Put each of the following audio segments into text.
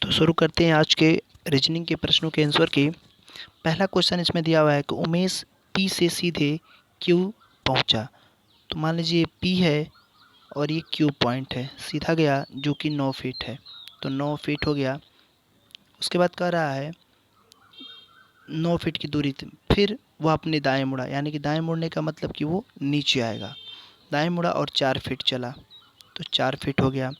तो शुरू करते हैं आज के रीजनिंग के प्रश्नों के आंसर की। पहला क्वेश्चन इसमें दिया हुआ है कि उमेश पी से सीधे क्यू पहुंचा। तो मान लीजिए पी है और ये क्यू पॉइंट है, सीधा गया जो कि 9 फीट है, तो 9 फीट हो गया। उसके बाद कह रहा है 9 फीट की दूरी थी, फिर वह अपने दाएं मुड़ा, यानी कि दाएं मुड़ने का मतलब कि वो नीचे आएगा। दाएं मुड़ा और 4 फीट चला, तो 4 फीट हो गया।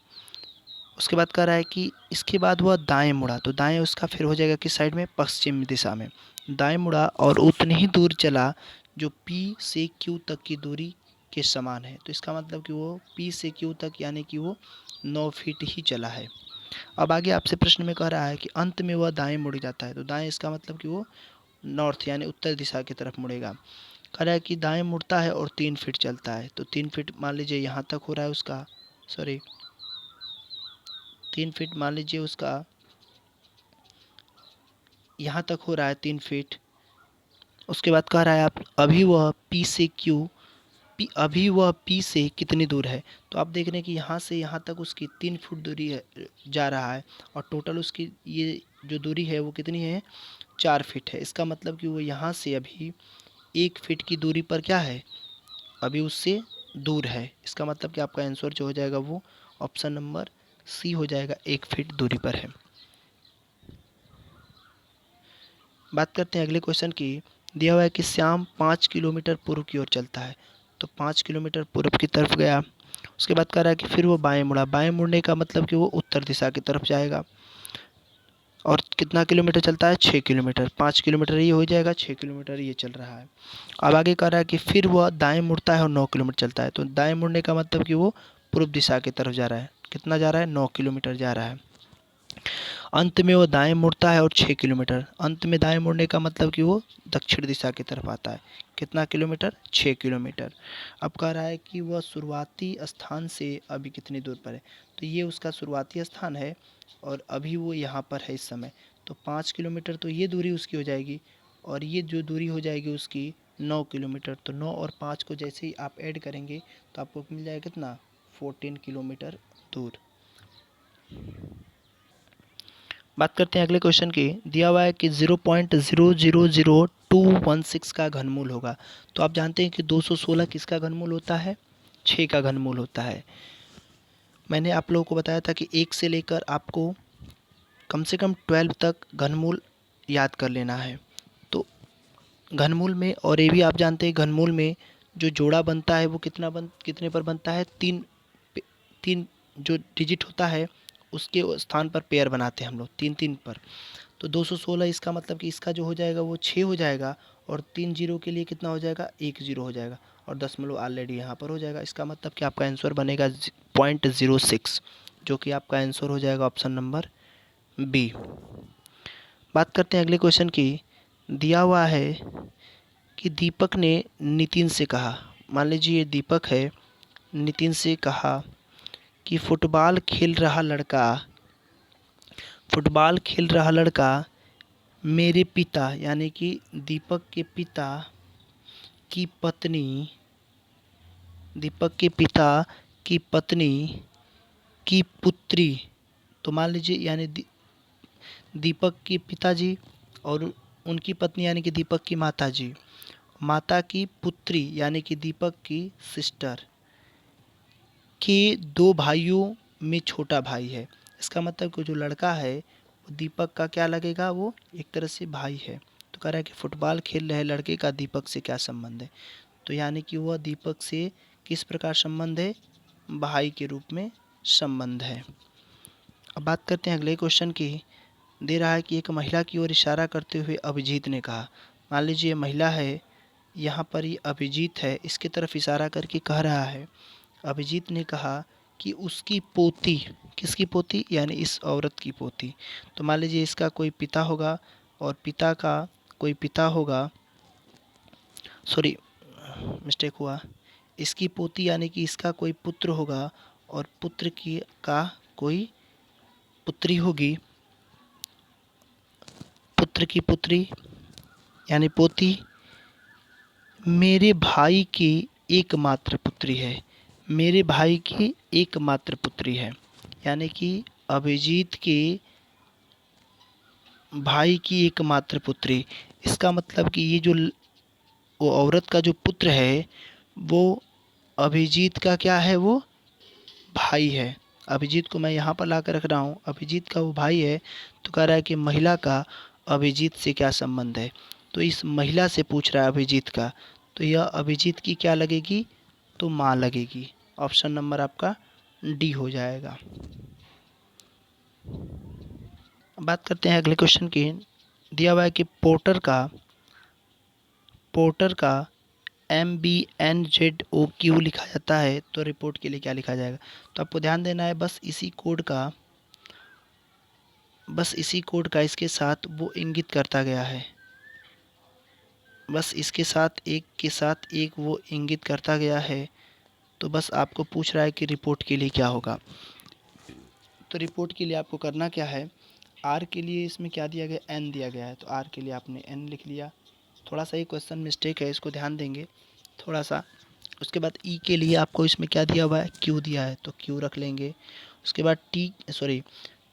उसके बाद कह रहा है कि इसके बाद वह दाएं मुड़ा, तो दाएं उसका फिर हो जाएगा किस साइड में, पश्चिम दिशा में। दाएं मुड़ा और उतनी ही दूर चला जो पी से क्यू तक की दूरी के समान है। तो इसका मतलब कि वो पी से क्यू तक यानी कि वो 9 फीट ही चला है। अब आगे आपसे प्रश्न में कह रहा है कि अंत में वह दाएं मुड़ जाता है। तो दाएं इसका मतलब कि वो नॉर्थ यानी उत्तर दिशा की तरफ मुड़ेगा। कह रहा है कि दाएं मुड़ता है और 3 फीट चलता है। तो 3 फीट मान लीजिए यहाँ तक हो रहा है उसका, 3 फीट मान लीजिए उसका यहाँ तक हो रहा है 3 फीट। उसके बाद कह रहा है आप अभी वह पी से कितनी दूर है। तो आप देख रहे हैं कि यहाँ से यहाँ तक उसकी 3 फुट दूरी है, जा रहा है, और टोटल उसकी ये जो दूरी है वो कितनी है, 4 फीट है। इसका मतलब कि वो यहाँ से अभी 1 फीट की दूरी पर क्या है, अभी उससे दूर है। इसका मतलब कि आपका आंसर जो हो जाएगा वो ऑप्शन नंबर सी हो जाएगा, 1 फीट दूरी पर है। बात करते हैं अगले क्वेश्चन की। दिया हुआ है कि श्याम 5 किलोमीटर पूर्व की ओर चलता है। तो 5 किलोमीटर पूर्व की तरफ गया। उसके बाद कह रहा है कि फिर वो बाएं मुड़ा। बाएं मुड़ने का मतलब कि वो उत्तर दिशा की तरफ जाएगा। और कितना किलोमीटर चलता है, 6 किलोमीटर। 5 किलोमीटर ये हो जाएगा, 6 किलोमीटर ये चल रहा है। अब आगे कह रहा है कि फिर वह दाएं मुड़ता है और 9 किलोमीटर चलता है। तो दाएं मुड़ने का मतलब कि वो पूर्व दिशा की तरफ जा रहा है। कितना जा रहा है, 9 किलोमीटर जा रहा है। अंत में वो दाएं मुड़ता है और 6 किलोमीटर। अंत में दाएं मुड़ने का मतलब कि वो दक्षिण दिशा की तरफ आता है। कितना किलोमीटर, 6 किलोमीटर। अब कह रहा है कि वह शुरुआती स्थान से अभी कितनी दूर पर है। तो ये उसका शुरुआती स्थान है और अभी वो यहाँ पर है इस समय। तो 5 किलोमीटर तो ये दूरी उसकी हो जाएगी, और ये जो दूरी हो जाएगी उसकी 9 किलोमीटर। तो 9 और 5 को जैसे ही आप ऐड करेंगे तो आपको मिल जाएगा कितना, 14 किलोमीटर दूर। बात करते हैं अगले क्वेश्चन की। दिया हुआ है कि 0.000216 का घनमूल होगा। तो आप जानते हैं कि 216 किसका घनमूल होता है, 6 का घनमूल होता है। मैंने आप लोगों को बताया था कि 1 से लेकर आपको कम से कम 12 तक घनमूल याद कर लेना है। तो घनमूल में, और ये भी आप जानते हैं घनमूल में जो जोड़ा बनता है वो कितने पर बनता है, 3 जो डिजिट होता है उसके स्थान पर पेयर बनाते हैं हम लोग 3 3 पर। तो 216 इसका मतलब कि इसका जो हो जाएगा वो 6 हो जाएगा, और 3 जीरो के लिए कितना हो जाएगा, 1 जीरो हो जाएगा, और दशमलव ऑलरेडी यहाँ पर हो जाएगा। इसका मतलब कि आपका आंसर बनेगा 0.06, जो कि आपका आंसर हो जाएगा ऑप्शन नंबर बी। बात करते हैं अगले क्वेश्चन की। दिया हुआ है कि दीपक ने नितिन से कहा। मान लीजिए ये दीपक है, नितिन से कहा कि फुटबॉल खेल रहा लड़का मेरे पिता, यानी कि दीपक के पिता की पत्नी की पुत्री। तो मान लीजिए यानी दीपक के पिताजी और उनकी पत्नी यानी कि दीपक की माता की पुत्री यानी कि दीपक की सिस्टर के 2 भाइयों में छोटा भाई है। इसका मतलब कि जो लड़का है वो दीपक का क्या लगेगा, वो एक तरह से भाई है। तो कह रहा है कि फुटबॉल खेल रहे लड़के का दीपक से क्या संबंध है। तो यानी कि वह दीपक से किस प्रकार संबंध है, भाई के रूप में संबंध है। अब बात करते हैं अगले क्वेश्चन की। दे रहा है कि एक महिला की ओर इशारा करते हुए अभिजीत ने कहा। मान लीजिए महिला है, यहाँ पर ये अभिजीत है, इसकी तरफ इशारा करके कह रहा है। अभिजीत ने कहा कि उसकी पोती, किसकी पोती, यानी इस औरत की पोती। तो मान लीजिए इसका कोई पिता होगा और पिता का कोई पिता होगा, सॉरी मिस्टेक हुआ, इसकी पोती यानी कि इसका कोई पुत्र होगा और पुत्र की का कोई पुत्री होगी, पुत्र की पुत्री यानी पोती मेरे भाई की एकमात्र पुत्री है। मेरे भाई की एकमात्र पुत्री है, यानी कि अभिजीत के भाई की एकमात्र पुत्री। इसका मतलब कि ये जो वो औरत का जो पुत्र है वो अभिजीत का क्या है, वो भाई है। अभिजीत को मैं यहाँ पर ला कर रख रहा हूँ, अभिजीत का वो भाई है। तो कह रहा है कि महिला का अभिजीत से क्या संबंध है। तो इस महिला से पूछ रहा है अभिजीत का, तो यह अभिजीत की क्या लगेगी, तो माँ लगेगी। ऑप्शन नंबर आपका डी हो जाएगा। बात करते हैं अगले क्वेश्चन की। दिया हुआ है कि पोर्टर का MBNZOQ लिखा जाता है, तो रिपोर्ट के लिए क्या लिखा जाएगा। तो आपको ध्यान देना है, बस इसी कोड का इसके साथ वो इंगित करता गया है। बस इसके साथ एक के साथ एक वो इंगित करता गया है। तो बस आपको पूछ रहा है कि रिपोर्ट के लिए क्या होगा। तो रिपोर्ट के लिए आपको करना क्या है, आर के लिए इसमें क्या दिया गया, एन दिया गया है, तो आर के लिए आपने एन लिख लिया। थोड़ा सा ये क्वेश्चन मिस्टेक है, इसको ध्यान देंगे थोड़ा सा। उसके बाद ई के लिए आपको इसमें क्या दिया हुआ है, क्यू दिया है, तो क्यू रख लेंगे। उसके बाद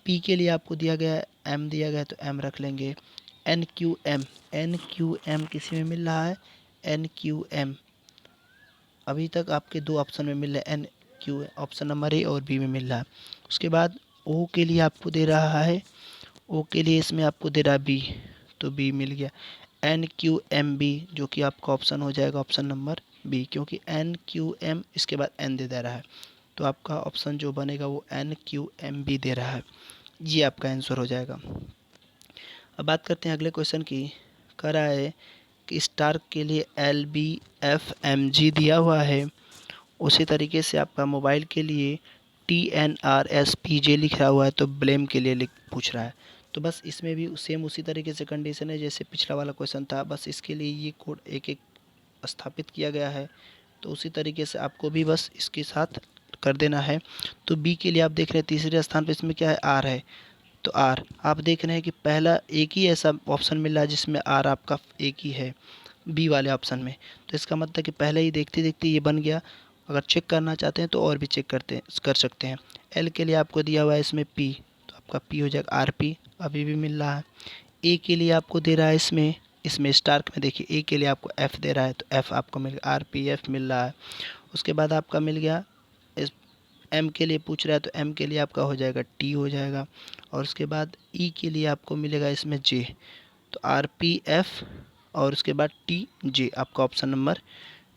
पी के लिए आपको दिया गया है, एम दिया गया है, तो एम रख लेंगे। एन क्यू एम किसी में मिल रहा है, एन क्यू एम अभी तक आपके दो ऑप्शन में मिल रहा है, N Q option number A और बी में मिल रहा है। उसके बाद ओ के लिए आपको दे रहा है, ओ के लिए इसमें आपको दे रहा है बी, तो बी मिल गया। NQMB जो कि आपका ऑप्शन हो जाएगा ऑप्शन नंबर बी, क्योंकि NQM इसके बाद एन दे रहा है, तो आपका ऑप्शन जो बनेगा वो NQMB दे रहा है। ये आपका आंसर हो जाएगा। अब बात करते हैं अगले क्वेश्चन की। कह रहा है कि स्टार के लिए LBFMG दिया हुआ है, उसी तरीके से आपका मोबाइल के लिए TNRSPJ लिखा हुआ है, तो ब्लेम के लिए पूछ रहा है। तो बस इसमें भी सेम उसी तरीके से कंडीशन है जैसे पिछला वाला क्वेश्चन था, बस इसके लिए ये कोड एक एक स्थापित किया गया है। तो उसी तरीके से आपको भी बस इसके साथ कर देना है। तो बी के लिए आप देख रहे हैं तीसरे स्थान पर इसमें क्या है, आर है। तो आर आप देख रहे हैं कि पहला एक ही ऐसा ऑप्शन मिल रहा है जिसमें आर आपका एक ही है बी वाले ऑप्शन में। तो इसका मतलब कि पहले ही देखते देखते ये बन गया। अगर चेक करना चाहते हैं तो और भी चेक कर सकते हैं। एल के लिए आपको दिया हुआ है इसमें पी, तो आपका पी हो जाएगा। आर पी अभी भी मिल रहा है। ए के लिए आपको दे रहा है इसमें स्टार्क में देखिए ए के लिए आपको एफ़ दे रहा है, तो एफ़ आपको मिल गया, RPF मिल रहा है। उसके बाद आपका मिल गया इस एम के लिए पूछ रहा है, तो एम के लिए आपका हो जाएगा टी हो जाएगा। और उसके बाद ई के लिए आपको मिलेगा इसमें जे, तो RPF और उसके बाद TJ आपका ऑप्शन नंबर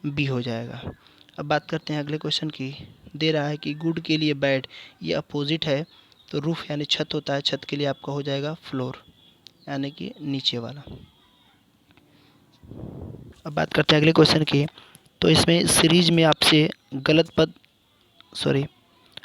बी हो जाएगा। अब बात करते हैं अगले क्वेश्चन की। दे रहा है कि गुड के लिए बैड ये अपोजिट है, तो रूफ यानी छत होता है, छत के लिए आपका हो जाएगा फ्लोर यानी कि नीचे वाला। अब बात करते हैं अगले क्वेश्चन की। तो इसमें सीरीज में आपसे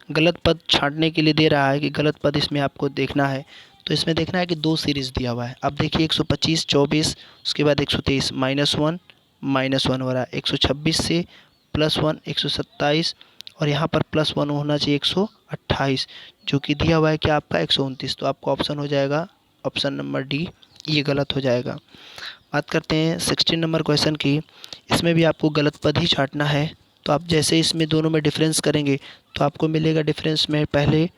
गलत पद छांटने के लिए दे रहा है कि गलत पद इसमें आपको देखना है। तो इसमें देखना है कि दो सीरीज़ दिया हुआ है। अब देखिए 125 24, उसके बाद 123 -1 हो रहा है, 126 से +1 127, और यहाँ पर +1 होना चाहिए 128, जो कि दिया हुआ है कि आपका 129। तो आपका ऑप्शन हो जाएगा ऑप्शन नंबर डी, ये गलत हो जाएगा। बात करते हैं 16 नंबर क्वेश्चन की। इसमें भी आपको गलत पद ही छांटना है। तो आप जैसे इसमें दोनों में डिफरेंस करेंगे तो आपको मिलेगा डिफरेंस में पहले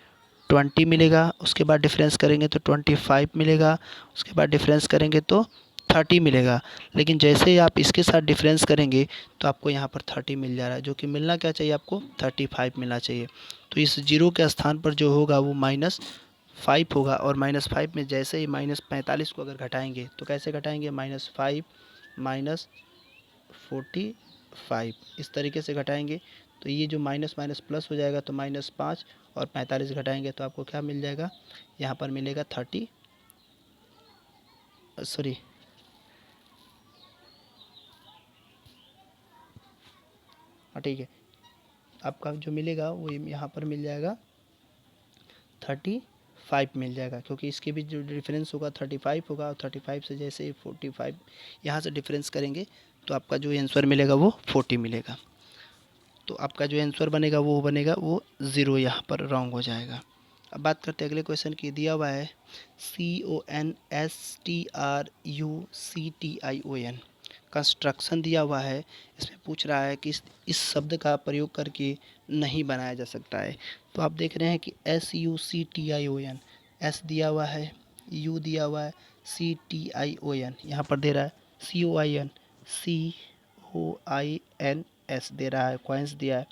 20 मिलेगा, उसके बाद डिफरेंस करेंगे तो 25 मिलेगा, उसके बाद डिफरेंस करेंगे तो 30 मिलेगा। लेकिन जैसे ही आप इसके साथ डिफरेंस करेंगे तो आपको यहाँ पर 30 मिल जा रहा है, जो कि मिलना क्या चाहिए आपको 35 मिलना चाहिए। तो इस जीरो के स्थान पर जो होगा वो -5 होगा, और -5 में जैसे ही -45 को अगर घटाएंगे तो कैसे घटाएंगे, -5 -45 इस तरीके से घटाएंगे। तो ये जो माइनस माइनस प्लस हो जाएगा, तो -5 और 45 घटाएंगे तो आपको क्या मिल जाएगा, यहाँ पर मिलेगा 30 सॉरी हाँ ठीक है, आपका जो मिलेगा वो यहाँ पर मिल जाएगा 35 मिल जाएगा, क्योंकि इसके भी जो डिफरेंस होगा 35 होगा, और 35 से जैसे ही 45 यहाँ से डिफरेंस करेंगे तो आपका जो आंसर मिलेगा वो 40 मिलेगा। तो आपका जो आंसर बनेगा वो 0 यहाँ पर रॉन्ग हो जाएगा। अब बात करते हैं अगले क्वेश्चन की। दिया हुआ है CONSTRUCTION कंस्ट्रक्शन दिया हुआ है। इसमें पूछ रहा है कि इस शब्द का प्रयोग करके नहीं बनाया जा सकता है। तो आप देख रहे हैं कि SUCTION, एस दिया हुआ है, यू दिया हुआ है, CTION यहाँ पर दे रहा है, COIN, COINS दे रहा है, कॉइन्स दिया है,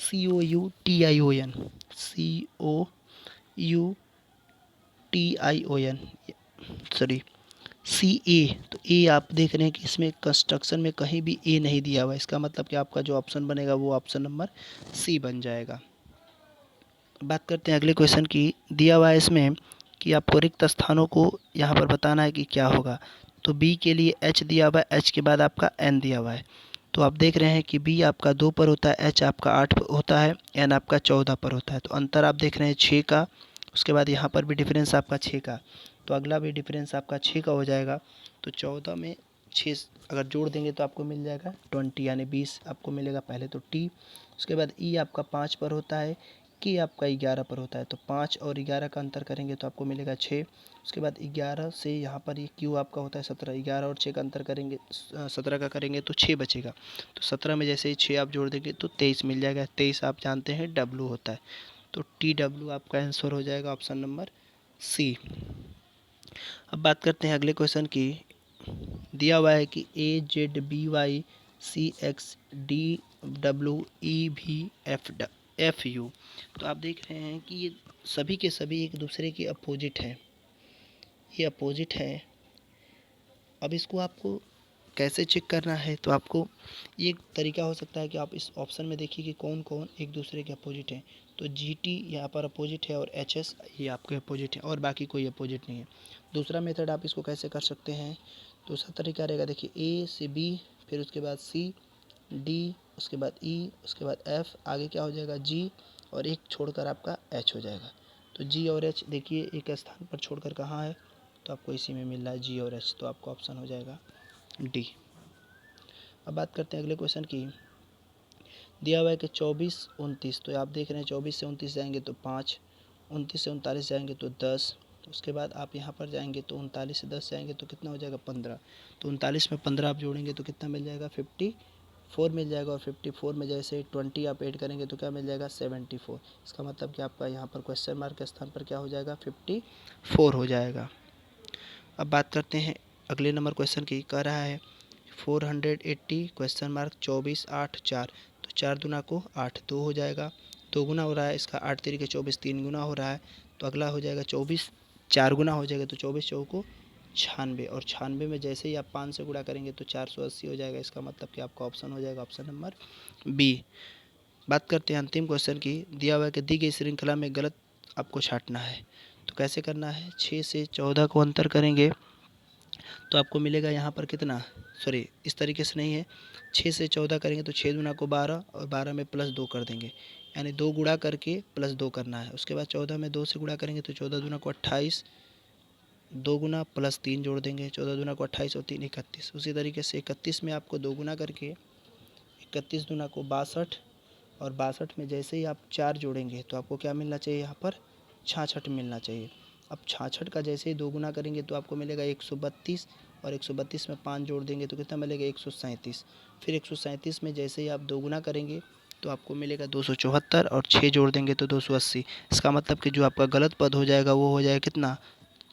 COUTION, COUTION, सॉरी CA। तो ए आप देख रहे हैं कि इसमें कंस्ट्रक्शन में कहीं भी ए नहीं दिया हुआ है, इसका मतलब कि आपका जो ऑप्शन बनेगा वो ऑप्शन नंबर सी बन जाएगा। बात करते हैं अगले क्वेश्चन की। दिया हुआ है इसमें कि आपको रिक्त स्थानों को यहाँ पर बताना है कि क्या होगा। तो बी के लिए एच दिया हुआ है, एच के बाद आपका एन दिया हुआ है। तो आप देख रहे हैं कि बी आपका 2 पर होता है, एच आपका 8 पर होता है, एन आपका 14 पर होता है। तो अंतर आप देख रहे हैं 6 का, उसके बाद यहाँ पर भी डिफरेंस आपका 6 का, तो अगला भी डिफरेंस आपका 6 का हो जाएगा। तो 14 में 6 अगर जोड़ देंगे तो आपको मिल जाएगा 20, यानी 20 आपको मिलेगा पहले तो टी। उसके बाद ई आपका 5 पर होता है, के आपका 11 पर होता है। तो 5 और 11 का अंतर करेंगे तो आपको मिलेगा 6। उसके बाद 11 से यहाँ पर ये क्यू आपका होता है 17, 11 और 6 का अंतर करेंगे 17 का करेंगे तो 6 बचेगा। तो 17 में जैसे ही 6 आप जोड़ देंगे तो 23 मिल जाएगा। 23 आप जानते हैं डब्लू होता है, तो TW आपका आंसर हो जाएगा ऑप्शन नंबर सी। अब बात करते हैं अगले क्वेश्चन की। दिया हुआ है कि AZBYCXDWEVFU। तो आप देख रहे हैं कि ये सभी के सभी एक दूसरे के अपोजिट हैं, ये अपोजिट है। अब इसको आपको कैसे चेक करना है, तो आपको ये एक तरीका हो सकता है कि आप इस ऑप्शन में देखिए कि कौन कौन एक दूसरे के अपोजिट हैं। तो GT यहाँ पर अपोजिट है और HS ये आपके अपोजिट है और बाकी कोई अपोजिट नहीं है। दूसरा मेथड आप इसको कैसे कर सकते हैं, दूसरा तरीका रहेगा, देखिए A से B, फिर उसके बाद C, D, उसके बाद E, उसके बाद F, आगे क्या हो जाएगा G, और एक छोड़कर आपका H हो जाएगा। तो G और H देखिए एक स्थान पर छोड़कर कहाँ है, तो आपको इसी में मिल रहा है G और H, तो आपका ऑप्शन हो जाएगा D। अब बात करते हैं अगले क्वेश्चन की। दिया हुआ है कि 24, 29, तो आप देख रहे हैं 24 से 29 जाएंगे तो 5, 29 से 39 जाएंगे तो 10, उसके बाद आप यहाँ पर जाएंगे तो 39 से 10 जाएंगे तो कितना हो जाएगा 15। तो 39 में 15 आप जोड़ेंगे तो कितना मिल जाएगा 54 मिल जाएगा, और 54 में जैसे 20 आप ऐड करेंगे तो क्या मिल जाएगा 74। इसका मतलब कि आपका यहाँ पर क्वेश्चन मार्क के स्थान पर क्या हो जाएगा 54 हो जाएगा। अब बात करते हैं अगले नंबर क्वेश्चन की। कह रहा है 480 क्वेश्चन मार्क 24 8 4, तो 4 दूना को 8 2 हो जाएगा, 2 गुना हो रहा है इसका, 8 3 के 24 3 गुना हो रहा है, तो अगला हो जाएगा 24 4 गुना हो जाएगा, तो 24 चौको 96, और 96 में जैसे ही आप 5 से गुणा करेंगे तो 480 हो जाएगा। इसका मतलब कि आपका ऑप्शन हो जाएगा ऑप्शन नंबर बी। बात करते हैं अंतिम क्वेश्चन की। दिया हुआ है कि दी गई श्रृंखला में गलत आपको छांटना है। तो कैसे करना है, 6 से 14 को अंतर करेंगे तो आपको मिलेगा यहाँ पर कितना, सॉरी इस तरीके से नहीं है, 6 से 14 करेंगे तो 6 दूना को 12, और 12 में प्लस 2 कर देंगे, यानी 2 गुणा करके प्लस 2 करना है। उसके बाद 14 में 2 से गुणा करेंगे तो 14 दूना को 28, 2 गुना प्लस 3 जोड़ देंगे, 14 दूना को 28 और 3 31। उसी तरीके से 31 में आपको 2 गुना करके 31 दूना को 62, और 62 में जैसे ही आप 4 जोड़ेंगे तो आपको क्या मिलना चाहिए, यहाँ पर 66 मिलना चाहिए। अब 66 का जैसे ही 2 गुना करेंगे तो आपको मिलेगा 132, और 132 में 5 जोड़ देंगे तो कितना मिलेगा 137। फिर 137 में जैसे ही आप 2 गुना करेंगे तो आपको मिलेगा 274, और 6 जोड़ देंगे तो 280। इसका मतलब कि जो आपका गलत पद हो जाएगा वो हो जाएगा कितना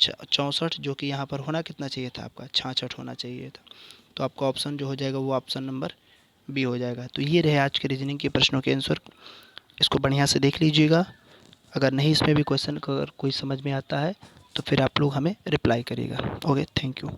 64, जो कि यहाँ पर होना कितना चाहिए था, आपका 66 होना चाहिए था। तो आपका ऑप्शन जो हो जाएगा वो ऑप्शन नंबर बी हो जाएगा। तो ये रहे आज के रीजनिंग के प्रश्नों के आंसर, इसको बढ़िया से देख लीजिएगा। अगर नहीं इसमें भी क्वेश्चन अगर कोई समझ में आता है तो फिर आप लोग हमें रिप्लाई करिएगा। Okay, thank you.